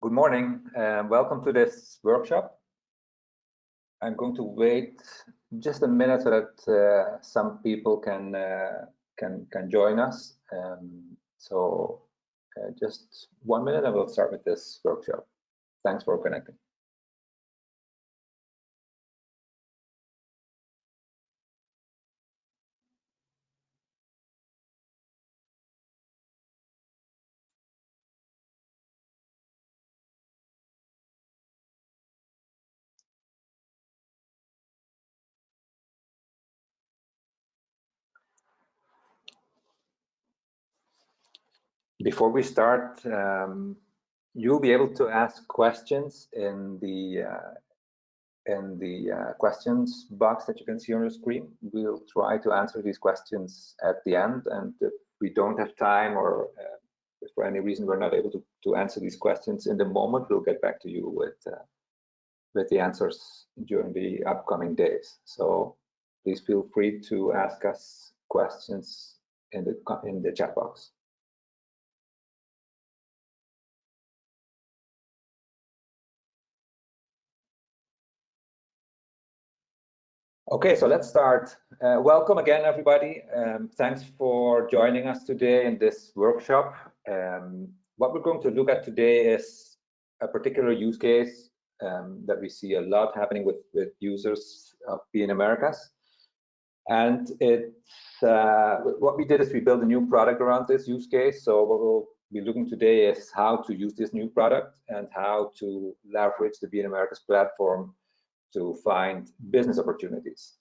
Good morning and welcome to this workshop. I'm going to wait just a minute so that some people can join us. Just 1 minute and we'll start with this workshop. Thanks for connecting. Before we start, you'll be able to ask questions in the questions box that you can see on your screen. We'll try to answer these questions at the end, and if we don't have time or if for any reason we're not able to answer these questions in the moment, we'll get back to you with the answers during the upcoming days. So please feel free to ask us questions in the chat box. Okay, so let's start. Welcome again, everybody. Thanks for joining us today in this workshop. What we're going to look at today is a particular use case that we see a lot happening with users of BNamericas. And what we did is we built a new product around this use case. So what we'll be looking today is how to use this new product and how to leverage the BNamericas platform to find business opportunities.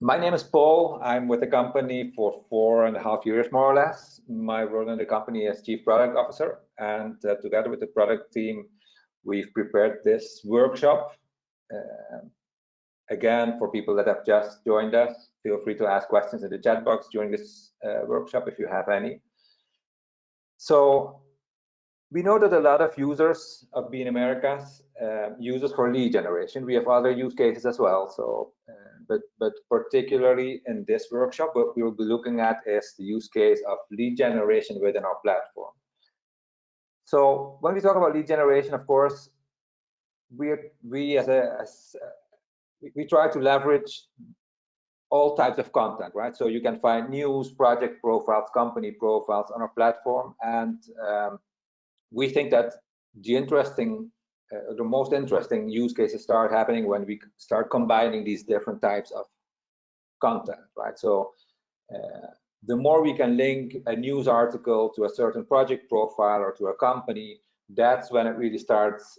My name is Paul. I'm with the company for 4.5 years, more or less. My role in the company is Chief Product Officer, and together with the product team, we've prepared this workshop. Again, for people that have just joined us, feel free to ask questions in the chat box during this workshop if you have any. So we know that a lot of users of BNamericas use us for lead generation. We have other use cases as well. So, but particularly in this workshop, what we will be looking at is the use case of lead generation within our platform. So when we talk about lead generation, of course, we try to leverage all types of content, right? So you can find news, project profiles, company profiles on our platform, and we think that the most interesting use cases start happening when we start combining these different types of content, right? So the more we can link a news article to a certain project profile or to a company, that's when it really starts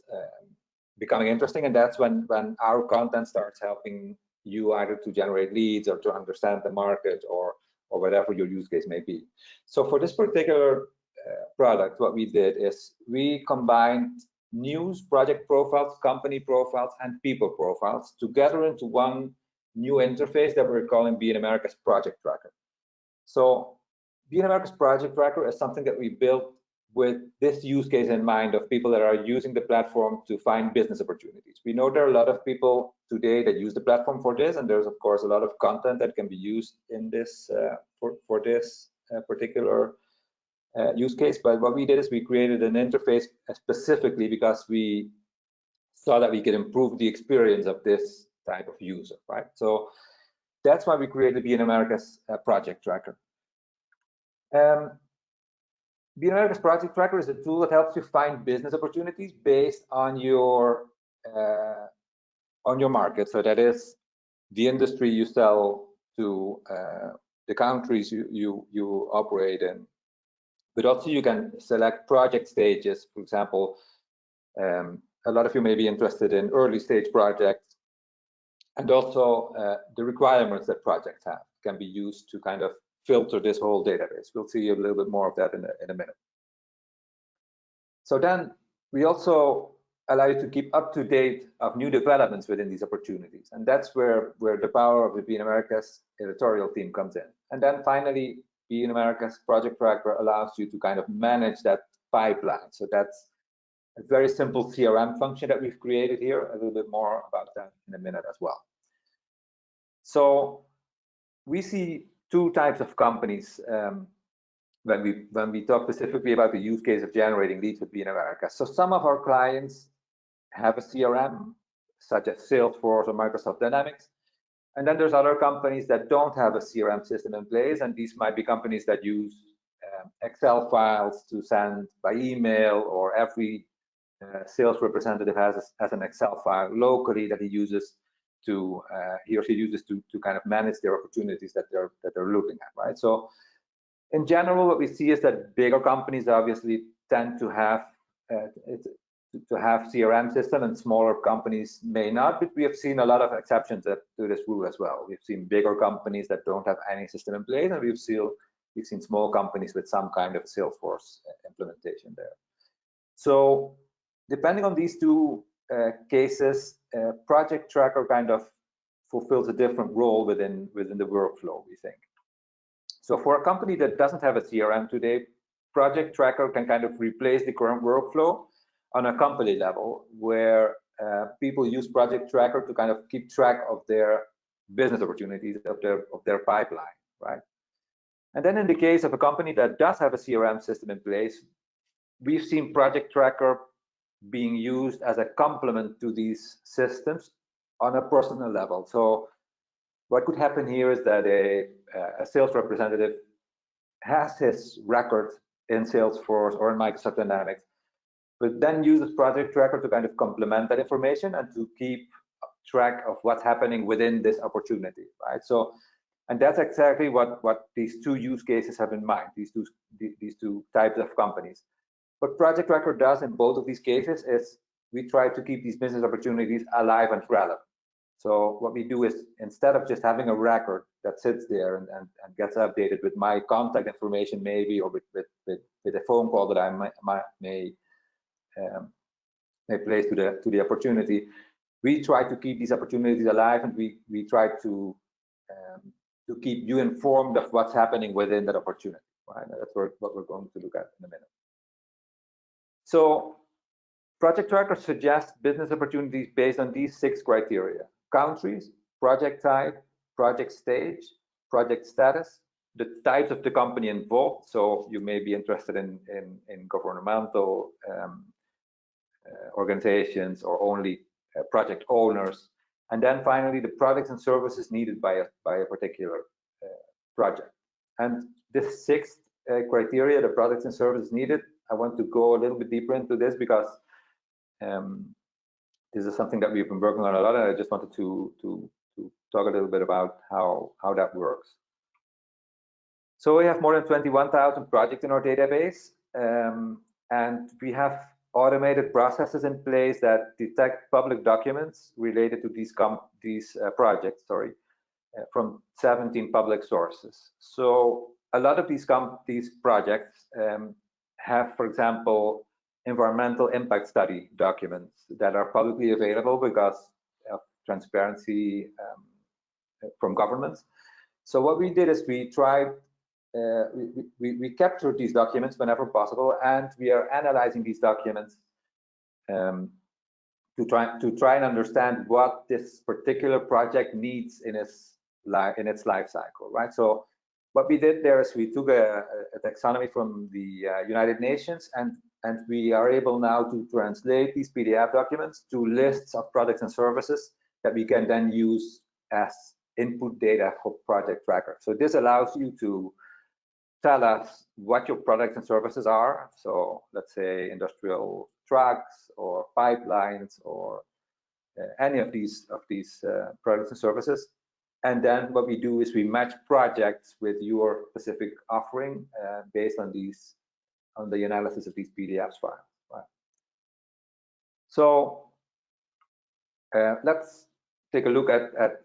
becoming interesting, and that's when our content starts helping you either to generate leads or to understand the market or whatever your use case may be. So for this particular product, what we did is we combined news, project profiles, company profiles, and people profiles together into one new interface that we're calling BNamericas Project Tracker. So BNamericas Project Tracker is something that we built with this use case in mind of people that are using the platform to find business opportunities. We know there are a lot of people today that use the platform for this, and there's of course a lot of content that can be used in this for this particular use case. But what we did is we created an interface specifically because we saw that we could improve the experience of this type of user, right? So that's why we created BNamericas Project Tracker. BNamericas Project Tracker is a tool that helps you find business opportunities based on your market. So that is the industry you sell to, the countries you operate in. But also you can select project stages. For example, a lot of you may be interested in early stage projects, and also the requirements that projects have can be used to kind of filter this whole database. We'll see a little bit more of that in a minute. So then we also allow you to keep up to date of new developments within these opportunities, and that's where the power of the BNamericas editorial team comes in. And then finally, BNamericas Project Tracker allows you to kind of manage that pipeline. So that's a very simple CRM function that we've created here. A little bit more about that in a minute as well. So we see two types of companies when we talk specifically about the use case of generating leads with BNamericas. So some of our clients have a CRM, such as Salesforce or Microsoft Dynamics. And then there's other companies that don't have a CRM system in place, and these might be companies that use Excel files to send by email, or every sales representative has an Excel file locally that he uses to he or she uses to kind of manage their opportunities that they're looking at, right? So in general, what we see is that bigger companies obviously tend to have CRM system, and smaller companies may not, but we have seen a lot of exceptions to this rule as well. We've seen bigger companies that don't have any system in place, and we've seen small companies with some kind of Salesforce implementation there. So depending on these two cases, Project Tracker kind of fulfills a different role within the workflow, we think. So for a company that doesn't have a CRM today, Project Tracker can kind of replace the current workflow on a company level, where people use Project Tracker to kind of keep track of their business opportunities, of their pipeline, right? And then in the case of a company that does have a CRM system in place, we've seen Project Tracker being used as a complement to these systems on a personal level. So what could happen here is that a sales representative has his record in Salesforce or in Microsoft Dynamics, but then uses Project Tracker to kind of complement that information and to keep track of what's happening within this opportunity, right? So, and that's exactly what these two use cases have in mind, these two types of companies. What Project Tracker does in both of these cases is we try to keep these business opportunities alive and relevant. So what we do is, instead of just having a record that sits there and gets updated with my contact information maybe, or with a phone call that I may place to the opportunity, we try to keep these opportunities alive, and we try to keep you informed of what's happening within that opportunity, right? That's what we're going to look at in a minute. So Project Tracker suggests business opportunities based on these 6 criteria: countries, project type, project stage, project status, the types of the company involved. So you may be interested in governmental organizations, or only project owners. And then finally, the products and services needed by a particular project. And this 6th criteria, the products and services needed, I want to go a little bit deeper into this, because this is something that we've been working on a lot, and I just wanted to talk a little bit about how that works. So we have more than 21,000 projects in our database, and we have automated processes in place that detect public documents related to these projects, from 17 public sources. So a lot of these projects have, for example, environmental impact study documents that are publicly available because of transparency from governments. So what we did is we tried, we captured these documents whenever possible, and we are analyzing these documents to try and understand what this particular project needs in its life cycle, right? So what we did there is we took a taxonomy from the United Nations, and we are able now to translate these PDF documents to lists of products and services that we can then use as input data for Project Tracker. So this allows you to tell us what your products and services are. So let's say industrial trucks or pipelines or any of these products and services. And then what we do is we match projects with your specific offering based on the analysis of these PDF files. Right? So let's take a look at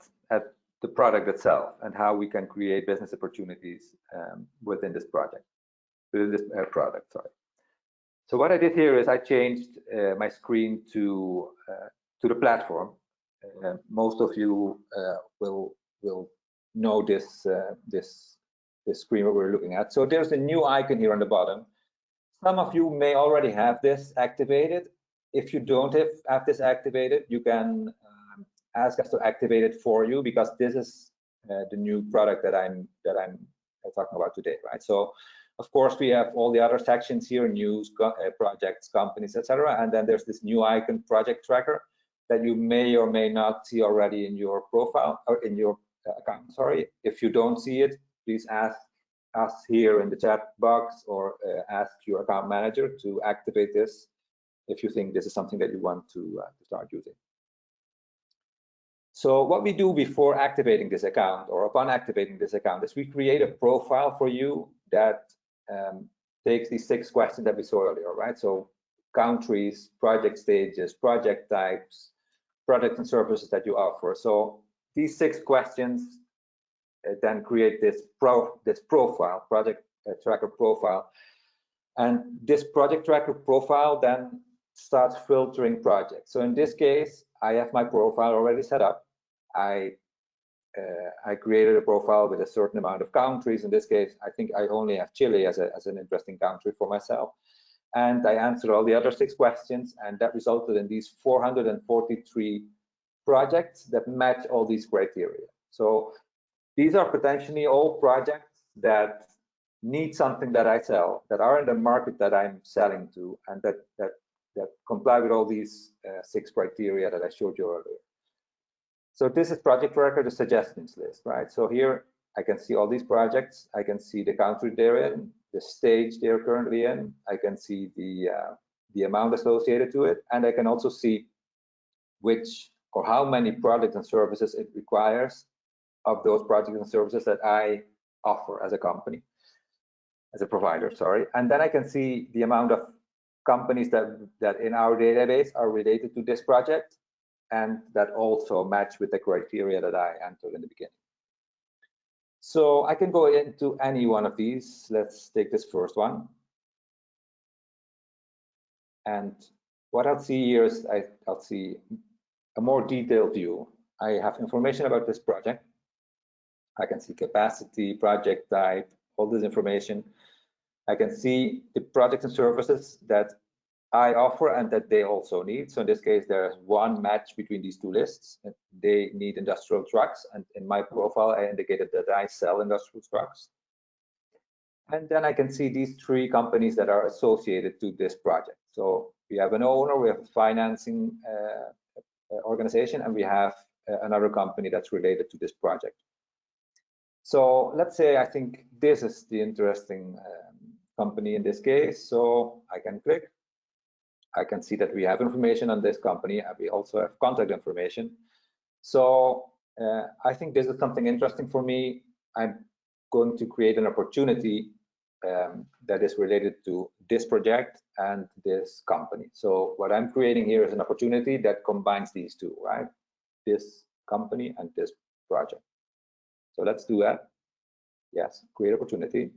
the product itself and how we can create business opportunities within this product. So what I did here is I changed my screen to the platform. Most of you will know this screen that we're looking at. So there's a new icon here on the bottom. Some of you may already have this activated. If you don't have this activated, you can ask us to activate it for you, because this is the new product that I'm talking about today, right? So of course, we have all the other sections here, news, projects, companies, etc. And then there's this new icon, project tracker, that you may or may not see already in your profile or in your account. Sorry, if you don't see it, please ask us here in the chat box or ask your account manager to activate this if you think this is something that you want to start using. So what we do before activating this account or upon activating this account is we create a profile for you that takes these 6 questions that we saw earlier, right? So countries, project stages, project types, products and services that you offer. So these 6 questions then create this profile, project tracker profile. And this project tracker profile then starts filtering projects. So in this case, I have my profile already set up. I created a profile with a certain amount of countries. In this case, I think I only have Chile as an interesting country for myself. And I answered all the other 6 questions, and that resulted in these 443 projects that match all these criteria. So these are potentially all projects that need something that I sell, that are in the market that I'm selling to, and that comply with all these 6 criteria that I showed you earlier. So this is project tracker, the suggestions list, right? So here I can see all these projects. I can see the country they're in, the stage they're currently in. I can see the amount associated to it, and I can also see which or how many products and services it requires of those products and services that I offer as a company, as a provider, sorry. And then I can see the amount of companies that in our database are related to this project, and that also match with the criteria that I entered in the beginning. So I can go into any one of these. Let's take this first one. And what I'll see here is I'll see a more detailed view. I have information about this project. I can see capacity, project type, all this information. I can see the products and services that I offer and that they also need. So in this case, there's one match between these 2 lists. They need industrial trucks, and in my profile, I indicated that I sell industrial trucks. And then I can see these 3 companies that are associated to this project. So we have an owner, we have a financing organization, and we have another company that's related to this project. So let's say I think this is the interesting company in this case. So I can click. I can see that we have information on this company, and we also have contact information. So I think this is something interesting for me. I'm going to create an opportunity that is related to this project and this company. So what I'm creating here is an opportunity that combines these 2, right? This company and this project. So let's do that. Yes, create opportunity.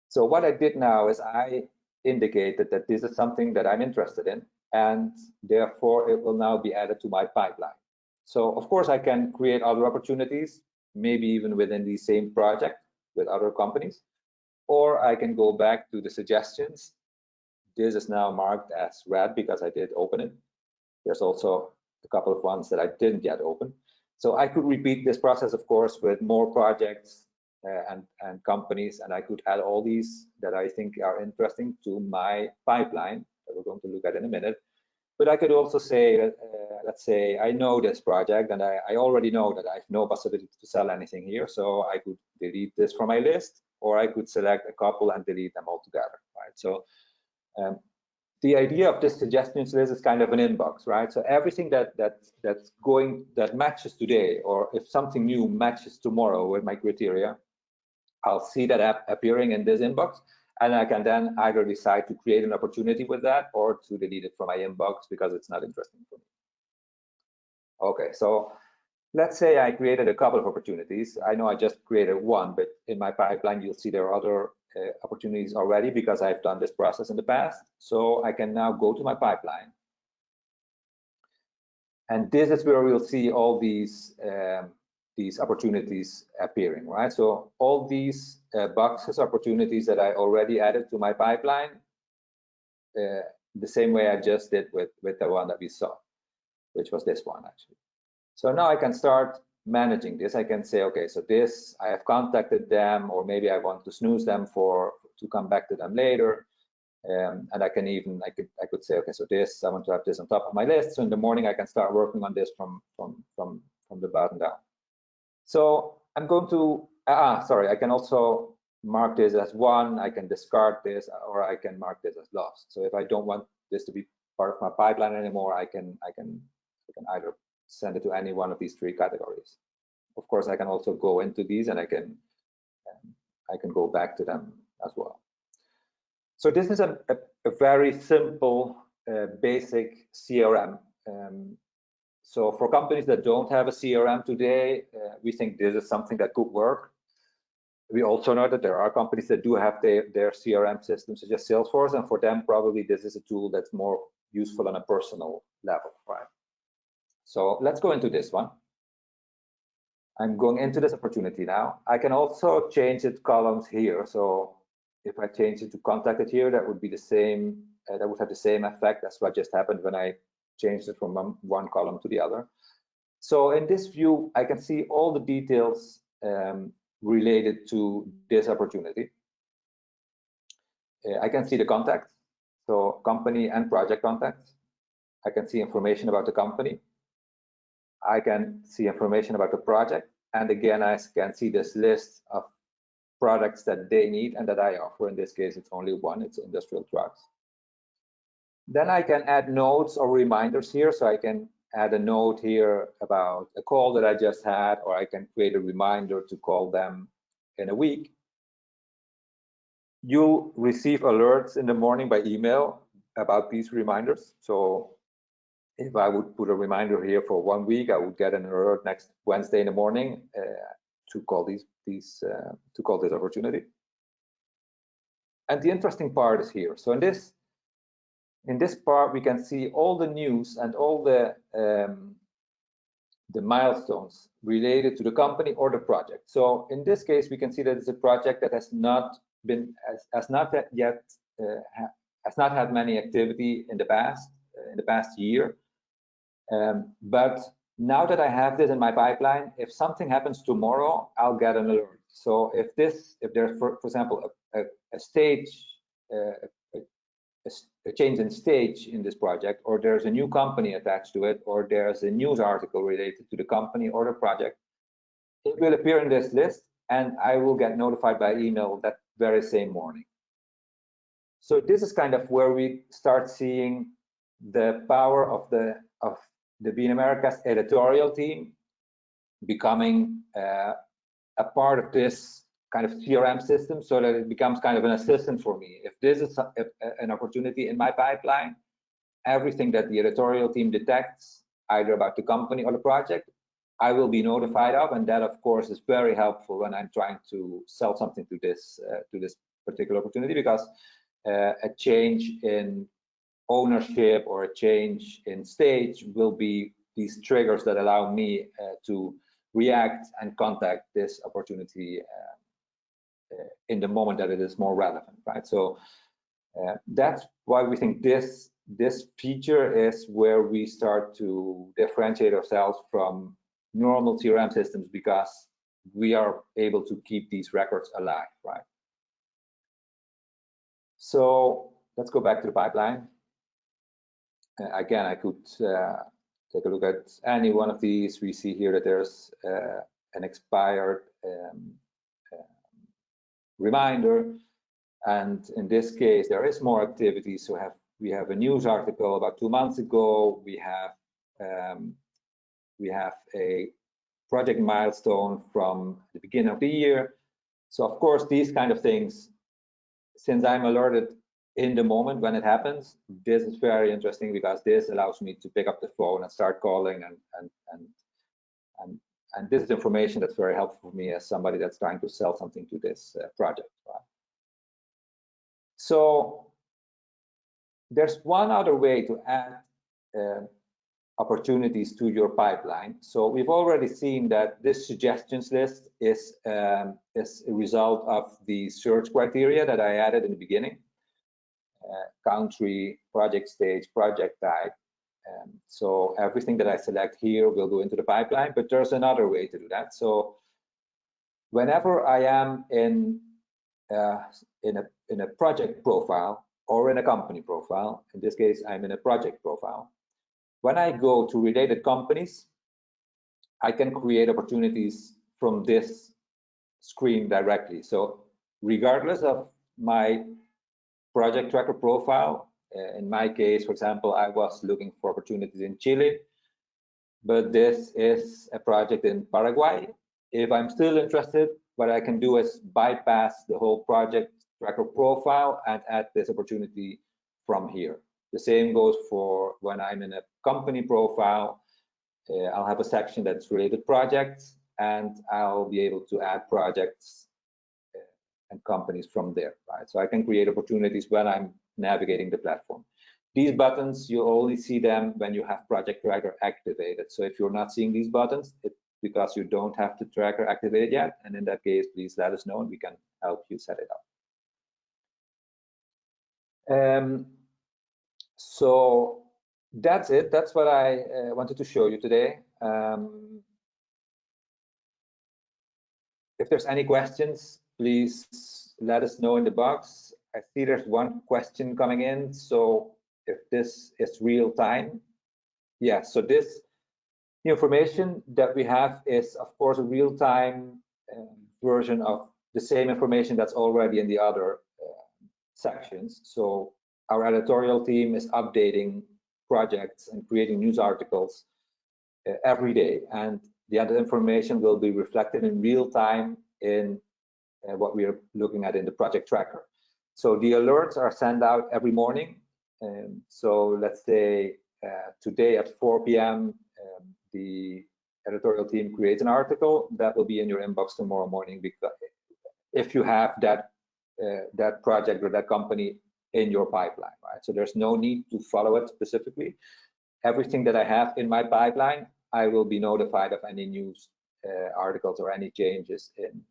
So what I did now is I indicated that this is something that I'm interested in, and therefore it will now be added to my pipeline. So of course I can create other opportunities, maybe even within the same project with other companies, or I can go back to the suggestions. This is now marked as red because I did open it. There's also a couple of ones that I didn't yet open. So I could repeat this process, of course, with more projects and companies, and I could add all these that I think are interesting to my pipeline that we're going to look at in a minute. But I could also say, let's say I know this project, and I already know that I have no possibility to sell anything here, so I could delete this from my list, or I could select a couple and delete them all together, right? So the idea of this suggestions list is kind of an inbox, right? So everything that matches today, or if something new matches tomorrow with my criteria, I'll see that appearing in this inbox, and I can then either decide to create an opportunity with that or to delete it from my inbox because it's not interesting for me. Okay, so let's say I created a couple of opportunities. I know I just created one, but in my pipeline, you'll see there are other opportunities already because I've done this process in the past. So I can now go to my pipeline. And this is where we'll see all these opportunities appearing, right? So all these boxes, opportunities that I already added to my pipeline, the same way I just did with the one that we saw, which was this one actually. So now I can start managing this. I can say, okay, so this, I have contacted them, or maybe I want to snooze them for to come back to them later. And I could say, okay, so this, I want to have this on top of my list. So in the morning, I can start working on this from the bottom down. So I'm going to, sorry, I can also mark this as 1, I can discard this, or I can mark this as lost. So if I don't want this to be part of my pipeline anymore, I can either send it to any one of these 3 categories. Of course, I can also go into these and I can go back to them as well. So this is a very simple, basic CRM. So for companies that don't have a CRM today, we think this is something that could work. We also know that there are companies that do have their CRM systems, such as Salesforce, and for them, probably this is a tool that's more useful on a personal level, right? So let's go into this one. I'm going into this opportunity now. I can also change it columns here. So if I change it to contacted here, that would be the same. That would have the same effect as what just happened when I changed it from one column to the other. So in this view, I can see all the details related to this opportunity. I can see the contacts, so company and project contacts. I can see information about the company. I can see information about the project. And again, I can see this list of products that they need and that I offer. In this case, it's only one, it's industrial trucks. Then I can add notes or reminders here. So I can add a note here about a call that I just had, or I can create a reminder to call them in a week. You'll receive alerts in the morning by email about these reminders. So if I would put a reminder here for 1 week, I would get an alert next Wednesday in the morning to call this opportunity. And the interesting part is here. So in this part, we can see all the news and all the milestones related to the company or the project. So in this case, we can see that it's a project that has not had many activity in the past year. But now that I have this in my pipeline, if something happens tomorrow, I'll get an alert. So if there's, for example, a change in stage in this project, or there's a new company attached to it, or there's a news article related to the company or the project, it will appear in this list, and I will get notified by email that very same morning. So this is kind of where we start seeing the power of the BNamericas editorial team becoming a part of this kind of CRM system, so that it becomes kind of an assistant for me. If this is an opportunity in my pipeline, everything that the editorial team detects, either about the company or the project, I will be notified of, and that of course is very helpful when I'm trying to sell something to this particular opportunity, because a change in ownership or a change in stage will be these triggers that allow me to react and contact this opportunity in the moment that it is more relevant, right? So that's why we think this feature is where we start to differentiate ourselves from normal CRM systems, because we are able to keep these records alive, right? So let's go back to the pipeline. Again, I could take a look at any one of these. We see here that there's an expired reminder, and in this case there is more activity. So we have a news article about 2 months ago. We have a project milestone from the beginning of the year. So of course these kind of things, since I'm alerted in the moment when it happens, this is very interesting, because this allows me to pick up the phone and start calling, and this is information that's very helpful for me as somebody that's trying to sell something to this project. Right? So there's one other way to add opportunities to your pipeline. So we've already seen that this suggestions list is a result of the search criteria that I added in the beginning. Country, project stage, project type. So everything that I select here will go into the pipeline, but there's another way to do that. So whenever I am in in a project profile or in a company profile. In this case, I'm in a project profile. When I go to related companies, I can create opportunities from this screen directly. So regardless of my project tracker profile, in my case, for example, I was looking for opportunities in Chile, but this is a project in Paraguay. If I'm still interested, what I can do is bypass the whole project tracker profile and add this opportunity from here. The same goes for when I'm in a company profile. I'll have a section that's related projects, and I'll be able to add projects and companies from there, right? So I can create opportunities when I'm navigating the platform. These buttons, you only see them when you have Project Tracker activated. So if you're not seeing these buttons, it's because you don't have the tracker activated yet. And in that case, please let us know and we can help you set it up. So that's it. That's what I wanted to show you today. If there's any questions, please let us know in the box. I see there's one question coming in. So if this is real time, yeah, so this information that we have is of course a real-time version of the same information that's already in the other sections. So our editorial team is updating projects and creating news articles every day, and the other information will be reflected in real time in what we are looking at in the project tracker. So the alerts are sent out every morning. So let's say today at 4 p.m. The editorial team creates an article that will be in your inbox tomorrow morning, because if you have that that project or that company in your pipeline, right? So there's no need to follow it specifically. Everything that I have in my pipeline, I will be notified of any news articles or any changes in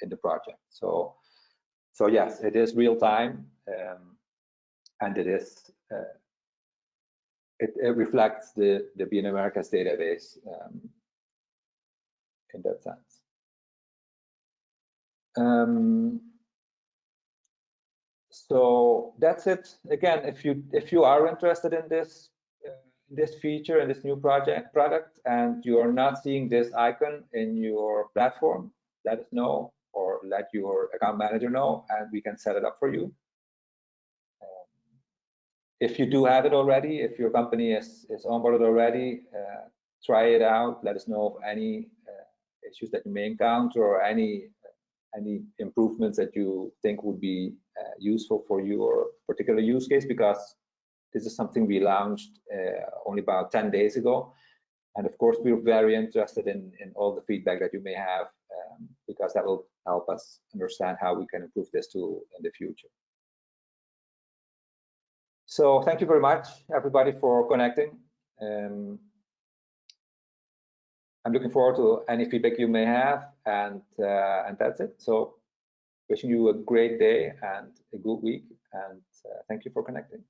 the project. So yes, it is real time, and it is it reflects the BNamericas database in that sense. So that's it. Again, if you are interested in this feature and this new product, and you are not seeing this icon in your platform, let us know or let your account manager know, and we can set it up for you. If you do have it already, if your company is onboarded already, try it out. Let us know of any issues that you may encounter or any improvements that you think would be useful for your particular use case, because this is something we launched only about 10 days ago. And of course, we're very interested in all the feedback that you may have, because that will help us understand how we can improve this tool in the future. So thank you very much, everybody, for connecting. I'm looking forward to any feedback you may have, and that's it. So wishing you a great day and a good week, and thank you for connecting.